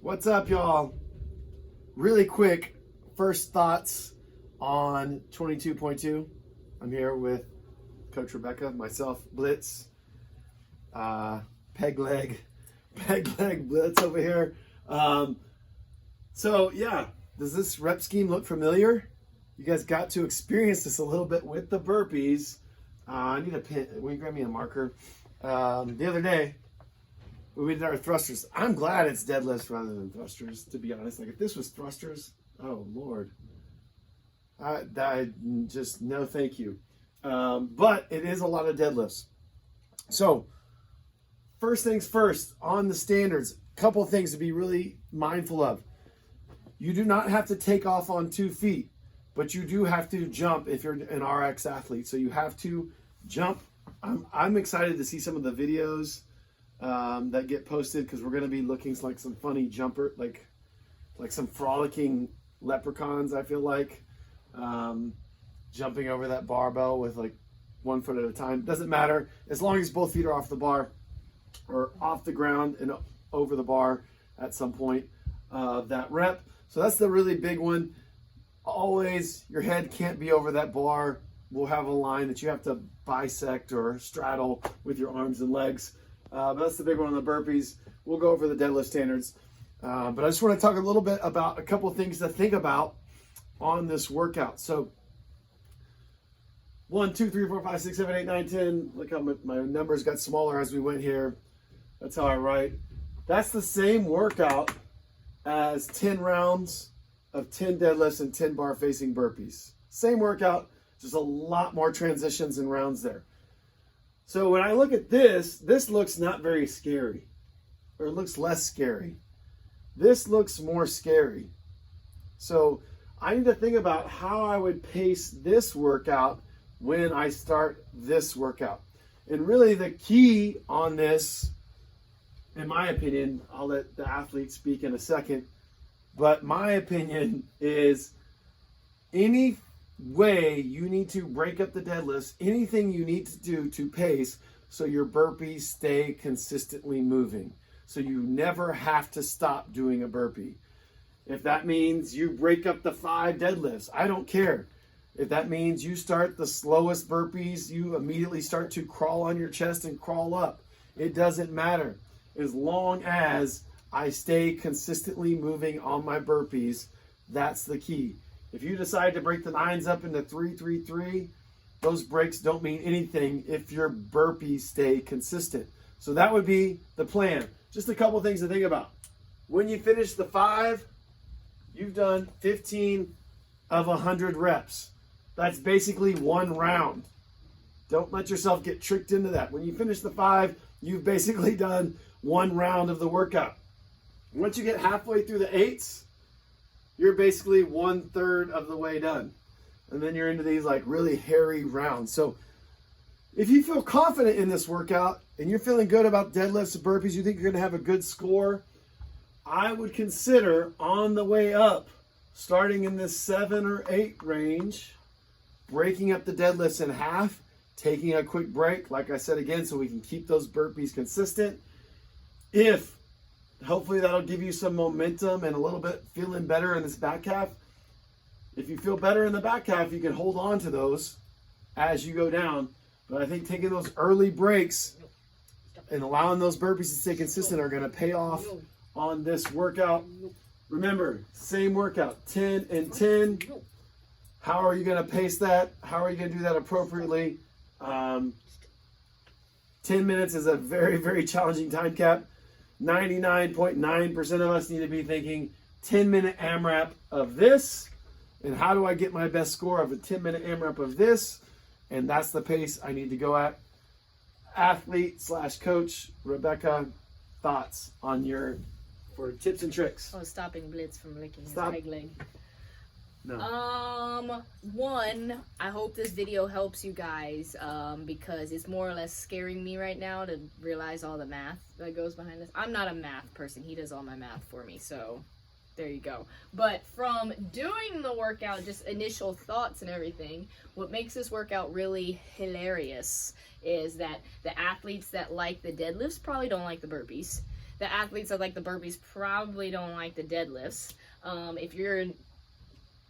What's up, y'all? Really quick, first thoughts on 22.2. I'm here with Coach Rebecca, myself, Blitz, Peg Leg Blitz over here. So yeah, does this rep scheme look familiar? You guys got to experience this a little bit with the burpees. I need a pen. Will you grab me a marker? The other day, we did our thrusters. I'm glad it's deadlifts rather than thrusters, to be honest. Like if this was thrusters, oh Lord, I just no thank you. But it is a lot of deadlifts. So first things first, on the standards, couple of things to be really mindful of. You do not have to take off on 2 feet, but you do have to jump if you're an RX athlete. So you have to jump. I'm excited to see some of the videos that get posted, because we're going to be looking like some funny jumper, like some frolicking leprechauns, I feel like, jumping over that barbell with like 1 foot at a time. Doesn't matter, as long as both feet are off the bar or off the ground and over the bar at some point of that rep. So that's the really big one. Always, your head can't be over that bar. We'll have a line that you have to bisect or straddle with your arms and legs. But that's the big one on the burpees. We'll go over the deadlift standards. But I just want to talk a little bit about a couple of things to think about on this workout. So 1, 2, 3, 4, 5, 6, 7, 8, 9, 10. Look how my numbers got smaller as we went here. That's how I write. That's the same workout as 10 rounds of 10 deadlifts and 10 bar facing burpees. Same workout, just a lot more transitions and rounds there. So when I look at this looks not very scary, or it looks less scary. This looks more scary. So I need to think about how I would pace this workout when I start this workout. And really the key on this, in my opinion, I'll let the athlete speak in a second, but my opinion is any way you need to break up the deadlifts, anything you need to do to pace so your burpees stay consistently moving, so you never have to stop doing a burpee. If that means you break up the 5 deadlifts, I don't care. If that means you start the slowest burpees, you immediately start to crawl on your chest and crawl up. It doesn't matter, as long as I stay consistently moving on my burpees. That's the key. If you decide to break the 9s up into 3, 3, 3, those breaks don't mean anything if your burpees stay consistent. So that would be the plan. Just a couple things to think about. When you finish the 5, you've done 15 of 100 reps. That's basically 1 round. Don't let yourself get tricked into that. When you finish the 5, you've basically done 1 round of the workout. Once you get halfway through the 8s, you're basically 1/3 of the way done. And then you're into these like really hairy rounds. So if you feel confident in this workout and you're feeling good about deadlifts and burpees, you think you're going to have a good score, I would consider on the way up, starting in this 7 or 8 range, breaking up the deadlifts in half, taking a quick break, like I said again, so we can keep those burpees consistent. Hopefully that'll give you some momentum and a little bit feeling better in this back half. If you feel better in the back half, you can hold on to those as you go down. But I think taking those early breaks and allowing those burpees to stay consistent are going to pay off on this workout. Remember, same workout, 10 and 10. How are you going to pace that? How are you going to do that appropriately? 10 minutes is a very, very challenging time cap. 99.9% of us need to be thinking 10-minute AMRAP of this, and how do I get my best score of a 10-minute AMRAP of this? And that's the pace I need to go at. Athlete/coach Rebecca, thoughts on for tips and tricks? Oh, stopping Blitz from licking his Stop. peg leg. No. One, I hope this video helps you guys, because it's more or less scaring me right now to realize all the math that goes behind this. I'm not a math person. He does all my math for me, so there you go. But from doing the workout, just initial thoughts and everything, what makes this workout really hilarious is that the athletes that like the deadlifts probably don't like the burpees. the athletes that like the burpees probably don't like the deadlifts. If you're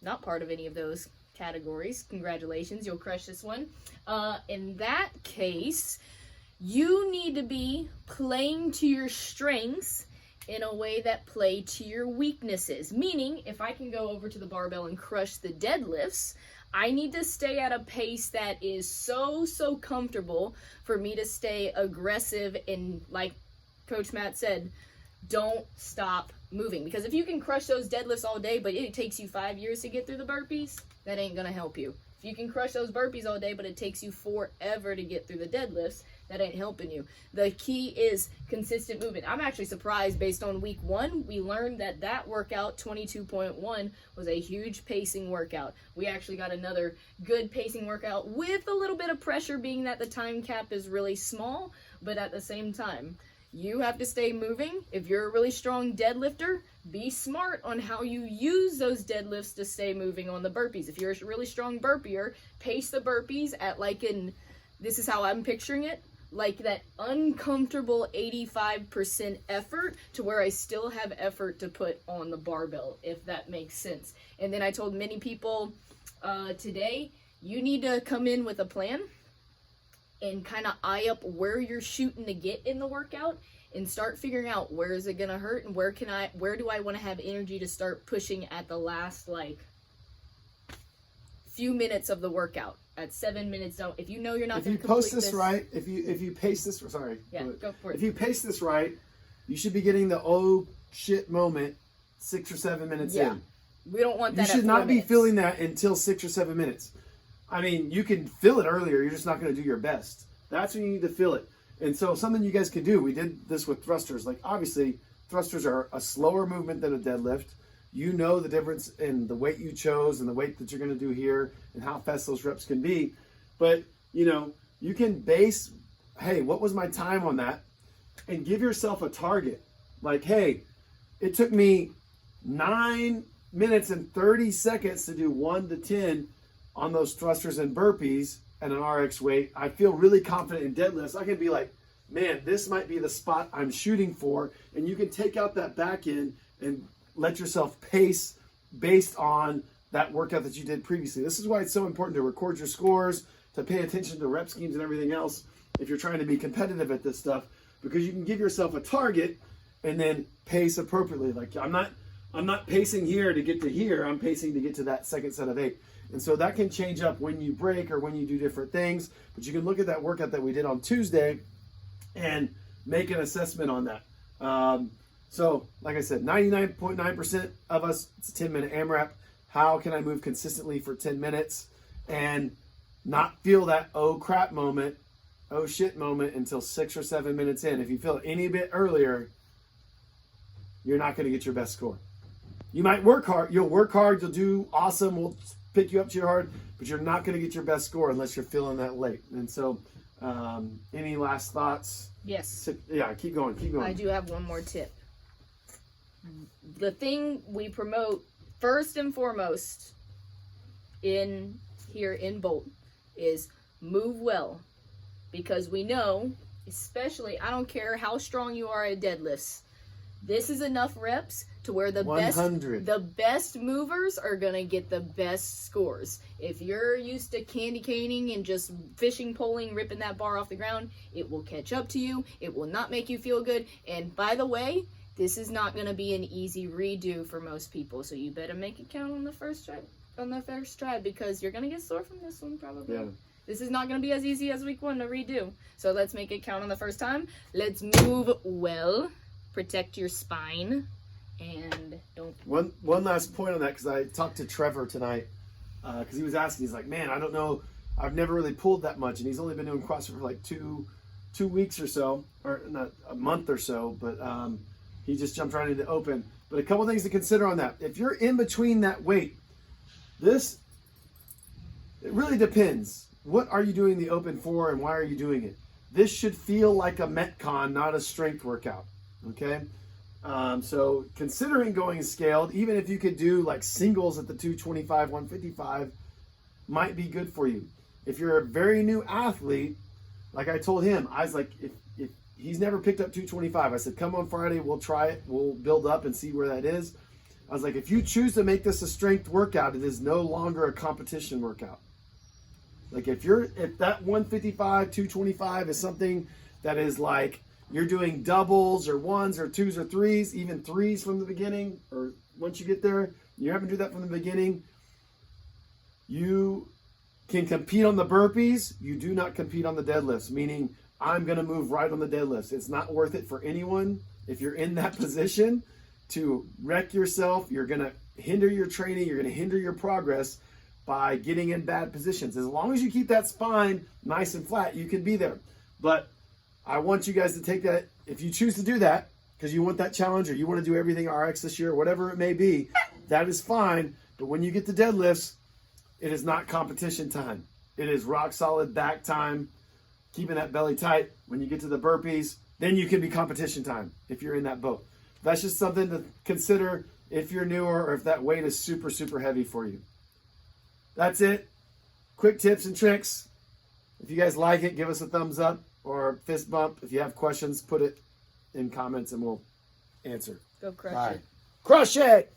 not part of any of those categories, congratulations, you'll crush this one. In that case, you need to be playing to your strengths in a way that play to your weaknesses. Meaning, if I can go over to the barbell and crush the deadlifts, I need to stay at a pace that is so comfortable for me to stay aggressive and, like Coach Matt said, don't stop moving. Because if you can crush those deadlifts all day, but it takes you 5 years to get through the burpees, that ain't gonna help you. If you can crush those burpees all day, but it takes you forever to get through the deadlifts, that ain't helping you. The key is consistent movement. I'm actually surprised based on week 1, we learned that workout, 22.1, was a huge pacing workout. We actually got another good pacing workout with a little bit of pressure being that the time cap is really small, but at the same time, you have to stay moving. If you're a really strong deadlifter, be smart on how you use those deadlifts to stay moving on the burpees. If you're a really strong burpeer, pace the burpees at this is how I'm picturing it, like that uncomfortable 85% effort to where I still have effort to put on the barbell, if that makes sense. And then I told many people today, you need to come in with a plan and kind of eye up where you're shooting to get in the workout and start figuring out where is it going to hurt and where do I want to have energy to start pushing at the last few minutes of the workout. At 7 minutes, don't. If you know you're not going to complete this right, if you pace this, sorry. Yeah, go for it. If you pace this right, you should be getting the oh shit moment 6 or 7 minutes in. We don't want that. You should not be feeling that until 6 or 7 minutes. I mean, you can feel it earlier. You're just not going to do your best. That's when you need to feel it. And so something you guys can do, we did this with thrusters. Like, obviously, thrusters are a slower movement than a deadlift. You know the difference in the weight you chose and the weight that you're going to do here and how fast those reps can be. But, you can base, hey, what was my time on that? And give yourself a target. Like, hey, it took me 9 minutes and 30 seconds to do 1 to 10 on those thrusters and burpees and an RX weight. I feel really confident in deadlifts. I can be like, man, this might be the spot I'm shooting for. And you can take out that back end and let yourself pace based on that workout that you did previously. This is why it's so important to record your scores, to pay attention to rep schemes and everything else if you're trying to be competitive at this stuff, because you can give yourself a target and then pace appropriately. Like, I'm not pacing here to get to here. I'm pacing to get to that second set of 8. And so that can change up when you break or when you do different things. But you can look at that workout that we did on Tuesday and make an assessment on that. So, like I said, 99.9% of us, it's a 10-minute AMRAP. How can I move consistently for 10 minutes and not feel that oh crap moment, oh shit moment until 6 or 7 minutes in? If you feel it any bit earlier, you're not going to get your best score. You might work hard. You'll work hard. You'll do awesome. We'll pick you up to your hard, but you're not going to get your best score unless you're feeling that late. And so, any last thoughts? Yes. Yeah, keep going. I do have one more tip. The thing we promote first and foremost in Bolt is move well, because we know, especially, I don't care how strong you are at deadlifts, this is enough reps to where the best movers are gonna get the best scores. If you're used to candy caning and just fishing poling, ripping that bar off the ground, it will catch up to you. It will not make you feel good. And by the way, this is not going to be an easy redo for most people, so you better make it count on the first try, because you're going to get sore from this one probably. Yeah. This is not going to be as easy as week 1 to redo. So let's make it count on the first time. Let's move well, protect your spine, and don't... One last point on that, because I talked to Trevor tonight, because he was asking, he's like, man, I don't know, I've never really pulled that much, and he's only been doing CrossFit for like two weeks or so, or not a month or so, but he just jumped right into open. But a couple things to consider on that. If you're in between that weight, it really depends. What are you doing the open for and why are you doing it? This should feel like a Metcon, not a strength workout, okay? So considering going scaled, even if you could do like singles at the 225, 155, might be good for you. If you're a very new athlete, like I told him, I was like, if he's never picked up 225. I said, come on Friday, we'll try it. We'll build up and see where that is. I was like, if you choose to make this a strength workout, it is no longer a competition workout. Like if that 155, 225 is something that is like you're doing doubles or ones or twos or threes, even threes from the beginning, or once you get there, you haven't do that from the beginning. You can compete on the burpees. You do not compete on the deadlifts, meaning I'm going to move right on the deadlifts. It's not worth it for anyone if you're in that position to wreck yourself. You're going to hinder your training. You're going to hinder your progress by getting in bad positions. As long as you keep that spine nice and flat, you can be there. But I want you guys to take that, if you choose to do that, because you want that challenge or you want to do everything RX this year, whatever it may be, that is fine. But when you get to deadlifts, it is not competition time. It is rock solid back time, keeping that belly tight. When you get to the burpees, then you can be competition time if you're in that boat. That's just something to consider if you're newer or if that weight is super, super heavy for you. That's it. Quick tips and tricks. If you guys like it, give us a thumbs up or fist bump. If you have questions, put it in comments and we'll answer. Go crush Bye. it. Crush it!